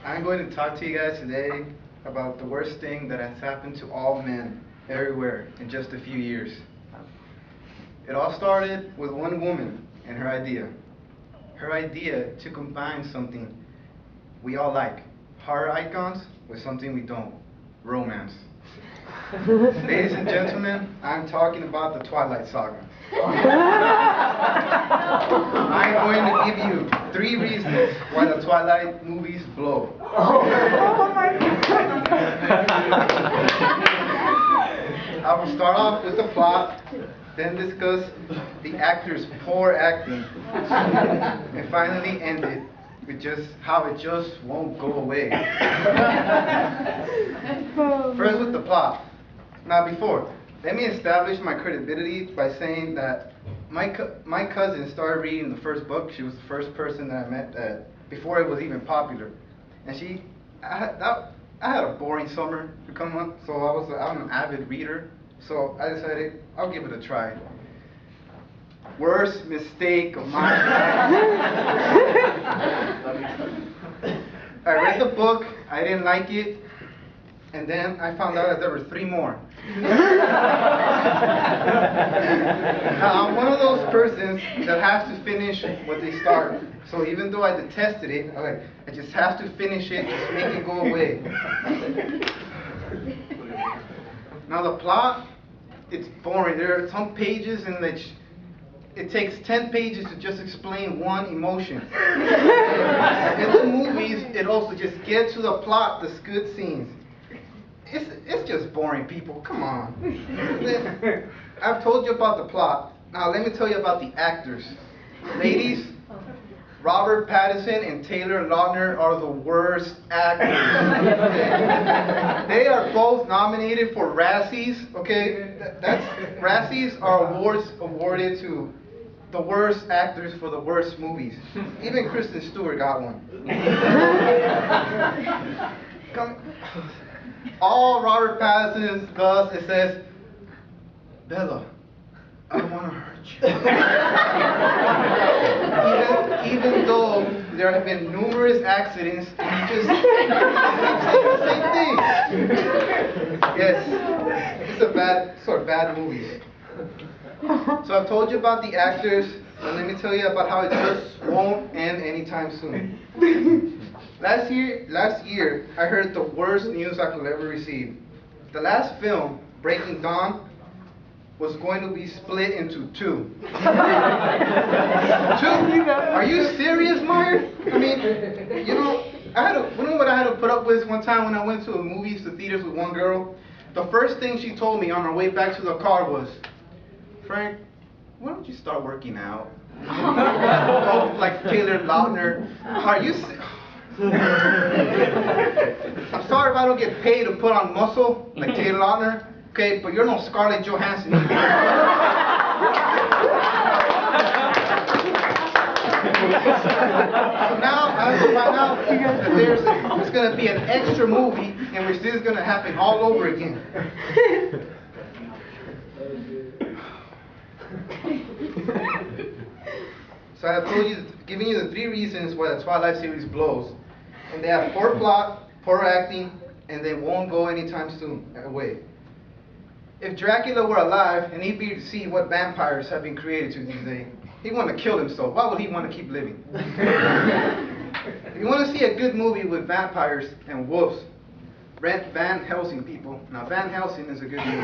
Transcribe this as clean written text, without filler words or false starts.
I'm going to talk to you guys today about the worst thing that has happened to all men everywhere in just a few years. It all started with one woman and her idea. Her idea to combine something we all like, horror icons, with something we don't, romance. Ladies and gentlemen, I'm talking about the Twilight Saga. I'm going to give you 3 reasons why the Twilight movies blow. I will start off with the plot, then discuss the actors' poor acting, and finally end it with just how it just won't go away. First with the plot. Now let me establish my credibility by saying that my cousin started reading the first book. She was the first person that I met before it was even popular. And I had a boring summer to come up, so I'm an avid reader. So I decided I'll give it a try. Worst mistake of my life. I read the book, I didn't like it, and then I found out that there were 3 more. Now, I'm one of those persons that has to finish what they start. So even though I detested it, I just have to finish it, just make it go away. Now the plot, it's boring. There are some pages in which it takes 10 pages to just explain one emotion. In the movies, it also just gets to the plot, the good scenes. It's just boring, people. Come on. I've told you about the plot. Now let me tell you about the actors. Ladies, Robert Pattinson and Taylor Lautner are the worst actors. They are both nominated for Razzies. Okay, Razzies are awards awarded to the worst actors for the worst movies. Even Kristen Stewart got one. All Robert Pattinson does is says, "Bella, I don't want to hurt you." Even though there have been numerous accidents, he just keeps saying the same thing. Yes, it's a bad movie. So I've told you about the actors, and let me tell you about how it just won't end anytime soon. Last year, I heard the worst news I could ever receive. The last film, Breaking Dawn, was going to be split into 2. 2? Are you serious, Meyer? I mean, you know what I had to put up with one time when I went to the theaters with one girl? The first thing she told me on our way back to the car was, "Frank, why don't you start working out?" Oh, like Taylor Lautner. Are you I'm sorry if I don't get paid to put on muscle like Taylor Lautner, okay, but you're no Scarlett Johansson either. So now I find out that there's going to be an extra movie in which this is going to happen all over again. So I have given you the 3 reasons why the Twilight series blows. And they have poor plot, poor acting, and they won't go anytime soon away. If Dracula were alive and he'd be to see what vampires have been created to these days, he'd want to kill himself. Why would he want to keep living? If you want to see a good movie with vampires and wolves, rent Van Helsing, people. Now Van Helsing is a good movie.